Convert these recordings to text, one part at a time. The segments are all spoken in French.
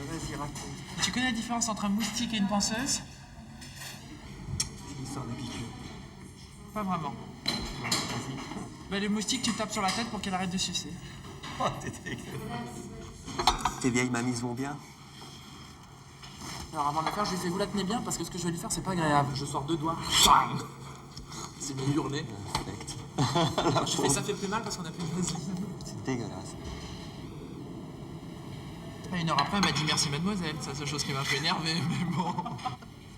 Vas-y, raconte. Tu connais la différence entre un moustique et une panseuse? C'est l'histoire des piqûres. Pas vraiment. Vas-y. Bah, le moustique, tu le tapes sur la tête pour qu'elle arrête de sucer. Oh, t'es dégueulasse. Tes vieilles mamies vont bien? Alors avant de le faire, je lui fais vous la tenez bien parce que ce que je vais lui faire, c'est pas agréable. Je sors 2 doigts. Bang. C'est mis hurler. Je fais ça fait plus mal parce qu'on a plus de vaseline. C'est dégueulasse. 1 heure après, elle m'a dit merci mademoiselle. C'est la seule chose qui m'a un peu énervé, mais bon.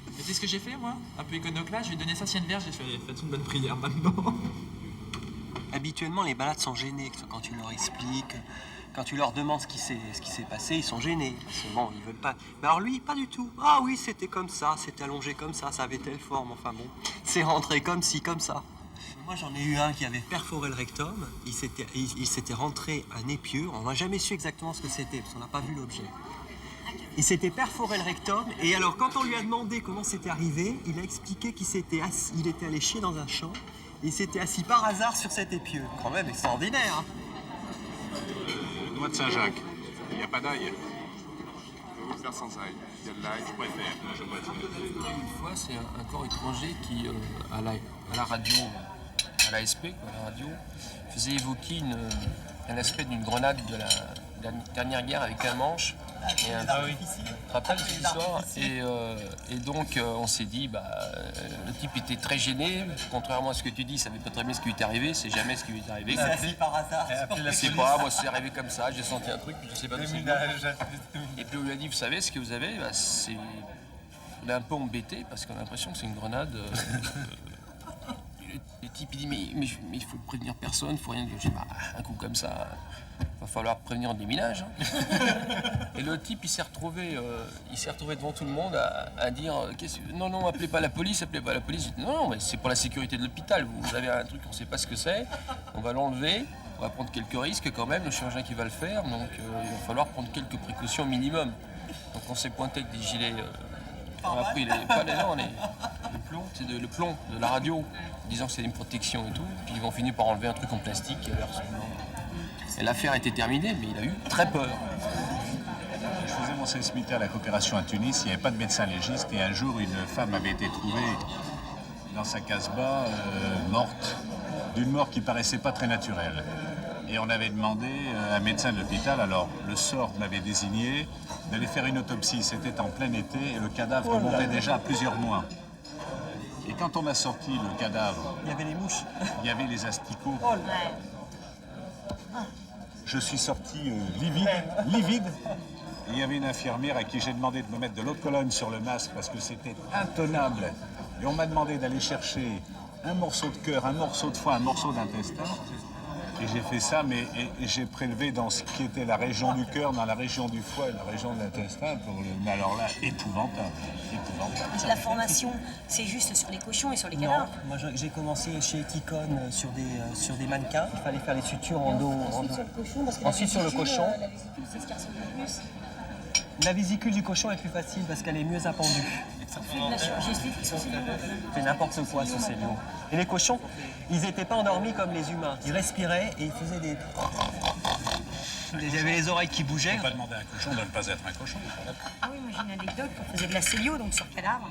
Et tu sais ce que j'ai fait, moi? Un peu iconoclaste, je lui ai donné ça Sienne Vierge, j'ai fait faites une bonne prière maintenant. Habituellement, les malades sont gênés quand tu leur expliques, quand tu leur demandes ce qui s'est passé, ils sont gênés. Parce que bon, ils veulent pas. Mais alors lui, pas du tout. Ah oui, c'était comme ça, c'était allongé comme ça avait telle forme, enfin bon. C'est rentré comme ci, comme ça. Moi, j'en ai eu un qui avait perforé le rectum. Il s'était rentré un épieu. On n'a jamais su exactement ce que c'était, parce qu'on n'a pas vu l'objet. Il s'était perforé le rectum, et alors quand on lui a demandé comment c'était arrivé, il a expliqué qu'il s'était assis, il était allé chier dans un champ, et il s'était assis par hasard sur cet épieu. Quand même extraordinaire, hein. Noix de Saint-Jacques. Il n'y a pas d'ail. Je vais vous le faire sans ail. Il y a de l'ail, je préfère. Je préfère. Une fois, c'est un corps étranger qui, à la radio, à l'ASP, à la radio, faisait évoquer un aspect d'une grenade de la dernière guerre avec un manche. Et tu te rappelles cette histoire? Et donc, on s'est dit, le type était très gêné. Contrairement à ce que tu dis, il savait pas très bien ce qui lui est arrivé. C'est jamais ce qui lui est arrivé. C'est assis par hasard. Je sais pas, moi c'est arrivé comme ça, j'ai senti un truc, je sais pas d'où c'est venu. Et puis on lui a dit, vous savez ce que vous avez, c'est... On est un peu embêté parce qu'on a l'impression que c'est une grenade. Le type il dit, mais il faut prévenir personne, il faut rien dire. Je sais pas, un coup comme ça, va falloir prévenir des ménages. Hein. Et le type il s'est retrouvé devant tout le monde à dire, non, appelez pas la police, appelez pas la police. J'ai dit, non, mais c'est pour la sécurité de l'hôpital, vous avez un truc, on sait pas ce que c'est, on va l'enlever. On va prendre quelques risques quand même, le chirurgien qui va le faire, donc il va falloir prendre quelques précautions minimum. Donc on s'est pointé avec des gilets, on a pris le plomb de la radio, disant que c'était une protection et tout, puis ils vont finir par enlever un truc en plastique. Et l'affaire était terminée, mais il a eu très peur. Je faisais mon service militaire à la coopération à Tunis, il n'y avait pas de médecin légiste, et un jour une femme avait été trouvée dans sa casbah, morte, d'une mort qui paraissait pas très naturelle. Et on avait demandé à un médecin de l'hôpital, alors le SORD l'avait désigné, d'aller faire une autopsie. C'était en plein été et le cadavre remontait déjà à plusieurs mois. Et quand on a sorti le cadavre, Il y avait les mouches. il y avait les asticots. Je suis sorti livide. Et il y avait une infirmière à qui j'ai demandé de me mettre de l'eau de Cologne sur le masque parce que c'était intenable. Et on m'a demandé d'aller chercher un morceau de cœur, un morceau de foie, un morceau d'intestin. Et j'ai fait ça, mais j'ai prélevé dans ce qui était la région du cœur, dans la région du foie et la région de l'intestin. Mais alors là, épouvantable. La formation, c'est juste sur les cochons et sur les cadavres? Non, moi j'ai commencé chez Eticon sur des mannequins. Il fallait faire les sutures en dos. Ensuite sur le cochon, parce que Ensuite sur le cochon. La vésicule, c'est ce qui ressemble le plus. La vésicule du cochon est plus facile parce qu'elle est mieux appendue. On fait de la chirurgie esthétique sur ces lieux. C'est n'importe quoi sur ces lions. Et les cochons, ils n'étaient pas endormis comme les humains. Ils respiraient et ils faisaient des... Il y avait les oreilles qui bougeaient. On ne peut pas demander à un cochon de ne pas être un cochon. Ah oui, moi j'ai une anecdote, on faisait de la cellio, donc sur cadavre.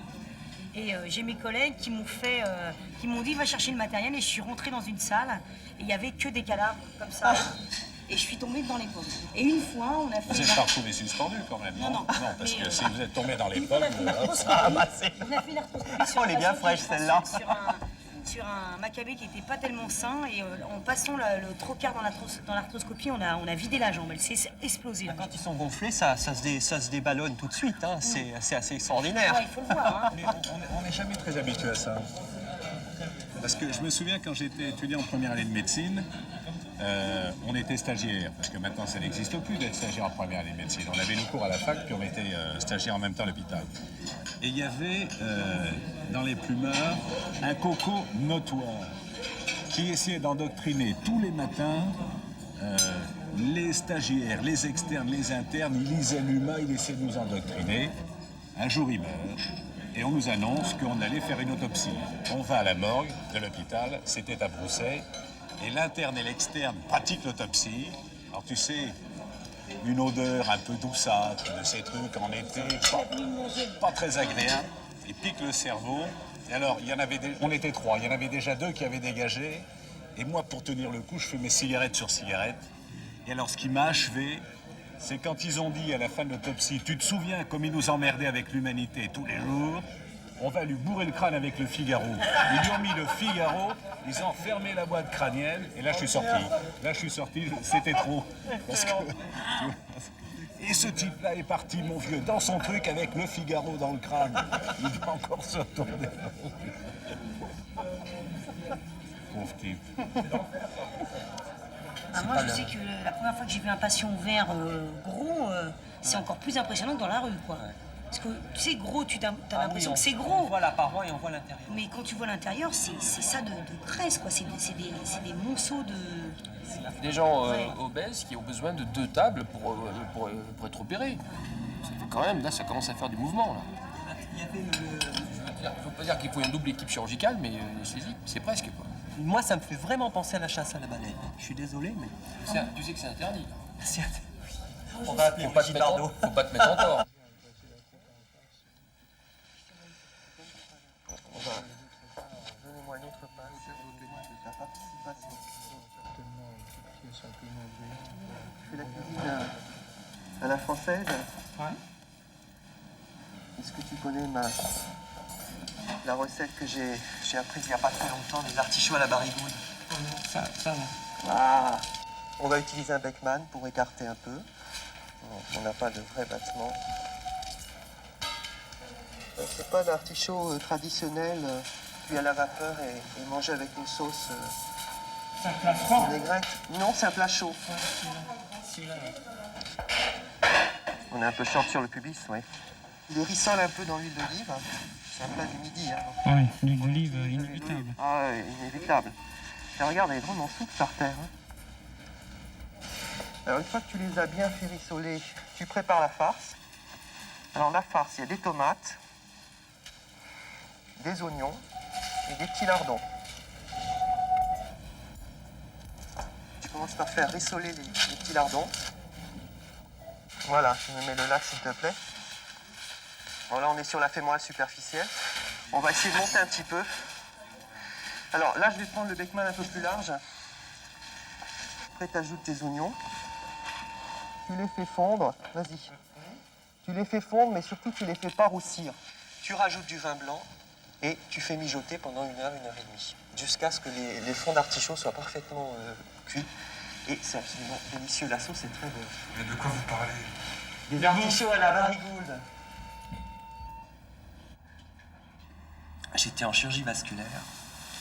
Et j'ai mes collègues qui m'ont dit va chercher le matériel, et je suis rentrée dans une salle et il n'y avait que des cadavres comme ça. Et je suis tombée dans les pommes. Et une fois, on a fait... Vous n'êtes pas retrouvé suspendu quand même, non? Non. Parce Mais, que si vous êtes tombé dans les Une fois, pommes... on a fait l'arthroscopie. On a fait l'arthroscopie sur Oh, elle est bien fraîche, celle-là. Sur un macabé qui n'était pas tellement sain, et en passant le trocard dans l'arthroscopie, on a vidé la jambe. Elle s'est explosée. Quand ils sont gonflés, ça se déballonne tout de suite. Hein. C'est assez extraordinaire. Ouais, il faut le voir. Hein. Mais on n'est jamais très habitué à ça. Parce que je me souviens quand j'étais étudiant en première année de médecine, on était stagiaire, parce que maintenant ça n'existe plus d'être stagiaire en première année de médecine. On avait nos cours à la fac, puis on était stagiaire en même temps à l'hôpital. Et il y avait dans les plumeurs un coco notoire qui essayait d'endoctriner tous les matins les stagiaires, les externes, les internes. Il lisait l'humain, il essayait de nous endoctriner. Un jour, il meurt et on nous annonce qu'on allait faire une autopsie. On va à la morgue de l'hôpital, c'était à Brousset, et l'interne et l'externe pratiquent l'autopsie. Alors tu sais, une odeur un peu douceâtre de ces trucs en été, pas très agréable, il pique le cerveau. Et alors, on était 3, il y en avait déjà 2 qui avaient dégagé, et moi, pour tenir le coup, je fumais cigarette sur cigarette. Et alors, ce qui m'a achevé, c'est quand ils ont dit à la fin de l'autopsie, tu te souviens comme ils nous emmerdaient avec l'humanité tous les jours, on va lui bourrer le crâne avec le Figaro. Ils lui ont mis le Figaro, ils ont fermé la boîte crânienne, et là je suis sorti. C'était trop. Parce que, et ce type-là est parti, mon vieux, dans son truc avec le Figaro dans le crâne. Il doit encore se retourner. Pauvre type. Moi, je sais que la première fois que j'ai vu un patient ouvert gros, c'est encore plus impressionnant que dans la rue, quoi. Parce que, tu sais, gros, tu as l'impression que c'est On gros. voit la paroi et on voit l'intérieur. Mais quand tu vois l'intérieur, c'est ça de graisse, quoi. C'est des monceaux de... Des gens Ouais. obèses qui ont besoin de 2 tables pour être opérés. Quand même, là, ça commence à faire du mouvement, là. Il y avait Il ne faut pas dire qu'il faut une double équipe chirurgicale, mais c'est presque, quoi. Moi, ça me fait vraiment penser à la chasse à la baleine. Je suis désolé, mais... Tu sais que c'est interdit. On va appeler Faut pas te Brigitte mettre Bardot. faut pas te mettre en tort. Donnez-moi une autre page de ta participation. Tu fais la cuisine à la française? Ouais. Est-ce que tu connais la recette que j'ai apprise il n'y a pas très longtemps, des artichauts à la barigoude? Ça va. Ah, on va utiliser un Beckman pour écarter un peu. On n'a pas de vrai battement. C'est pas l'artichaut traditionnel cuit à la vapeur et mangé avec une sauce C'est un plat froid. vinaigrette. Non, c'est un plat chaud. Celui-là, ouais. On est un peu short sur le pubis, oui. Il rissole un peu dans l'huile d'olive. C'est un plat du midi. Hein. Oui, l'huile d'olive inévitable. Ah ouais, inévitable. Et regarde, elle est vraiment souple par terre. Hein. Alors, une fois que tu les as bien fait rissoler, tu prépares la farce. Alors, la farce, il y a des tomates, des oignons et des petits lardons. Tu commences par faire rissoler les petits lardons. Voilà, tu me mets le lac, s'il te plaît. Voilà, on est sur la fémorale superficielle. On va essayer de monter un petit peu. Alors là, je vais prendre le Beckman un peu plus large. Après, tu ajoutes tes oignons. Tu les fais fondre. Vas-y. Tu les fais fondre, mais surtout, tu les fais pas roussir. Tu rajoutes du vin blanc et tu fais mijoter pendant 1 heure et demie. Jusqu'à ce que les fonds d'artichaut soient parfaitement cuits. Et c'est absolument délicieux. La sauce est très bonne. Mais de quoi vous parlez? Des artichauts à la barigoude. J'étais en chirurgie vasculaire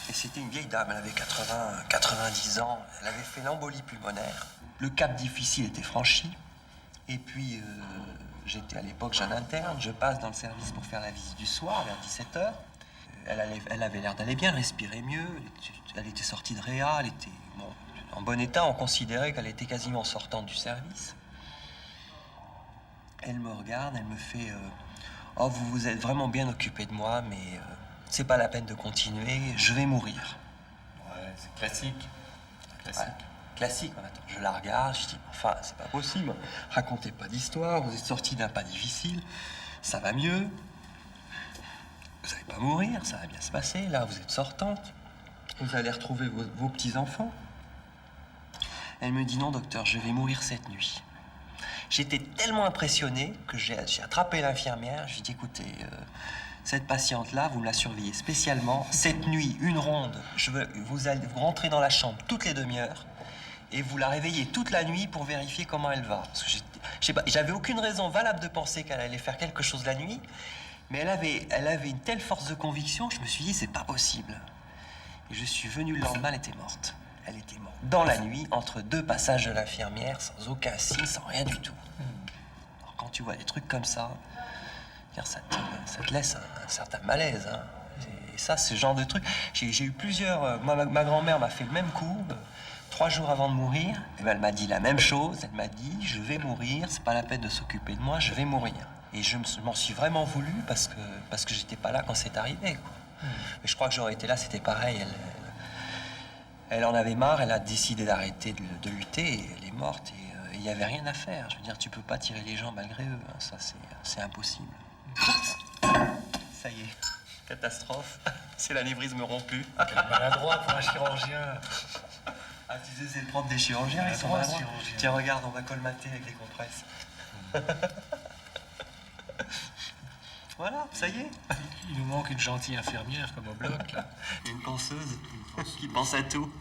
et c'était une vieille dame, elle avait 90 ans, elle avait fait l'embolie pulmonaire. Le cap difficile était franchi et puis j'étais à l'époque jeune interne, je passe dans le service pour faire la visite du soir vers 17h. Elle avait l'air d'aller bien, elle respirait mieux, elle était sortie de réa, elle était en bon état, on considérait qu'elle était quasiment sortante du service. Elle me regarde, elle me fait oh, vous vous êtes vraiment bien occupé de moi, mais c'est pas la peine de continuer, je vais mourir. Ouais, c'est classique. Ouais, classique, attends, je la regarde, je dis, enfin, c'est pas possible, racontez pas d'histoire, vous êtes sorti d'un pas difficile, ça va mieux, vous allez pas mourir, ça va bien se passer, là, vous êtes sortante, vous allez retrouver vos petits-enfants. Elle me dit, non, docteur, je vais mourir cette nuit. J'étais tellement impressionné que j'ai attrapé l'infirmière, je lui ai dit, écoutez, cette patiente-là, vous me la surveillez spécialement. Cette nuit, une ronde, vous rentrez dans la chambre toutes les demi-heures et vous la réveillez toute la nuit pour vérifier comment elle va. Parce que j'avais aucune raison valable de penser qu'elle allait faire quelque chose la nuit, mais elle avait une telle force de conviction que je me suis dit, c'est pas possible. Et je suis venu le lendemain, elle était morte. Elle était morte dans la nuit, entre 2 passages de l'infirmière, sans aucun signe, sans rien du tout. Alors, quand tu vois des trucs comme ça, Ça te laisse un certain malaise. Hein. Et ça, c'est ce genre de truc. J'ai eu plusieurs... Moi, ma grand-mère m'a fait le même coup. 3 jours avant de mourir, et ben, elle m'a dit la même chose. Elle m'a dit, je vais mourir, c'est pas la peine de s'occuper de moi, je vais mourir. Et je m'en suis vraiment voulu parce que j'étais pas là quand c'est arrivé, quoi. Mais je crois que j'aurais été là, c'était pareil. Elle en avait marre, elle a décidé d'arrêter de lutter, et elle est morte. Et il n'y avait rien à faire. Je veux dire, tu peux pas tirer les gens malgré eux. Hein. Ça, c'est impossible. Ça y est, catastrophe. C'est l'anévrisme rompu. Quel maladroit pour un chirurgien. Ah, tu sais, c'est le propre des chirurgiens, ils sont maladroits. Tiens, regarde, on va colmater avec les compresses. Voilà, ça y est. Il nous manque une gentille infirmière comme au bloc, là. Une penseuse qui pense à tout.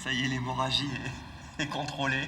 Ça y est, l'hémorragie est contrôlée.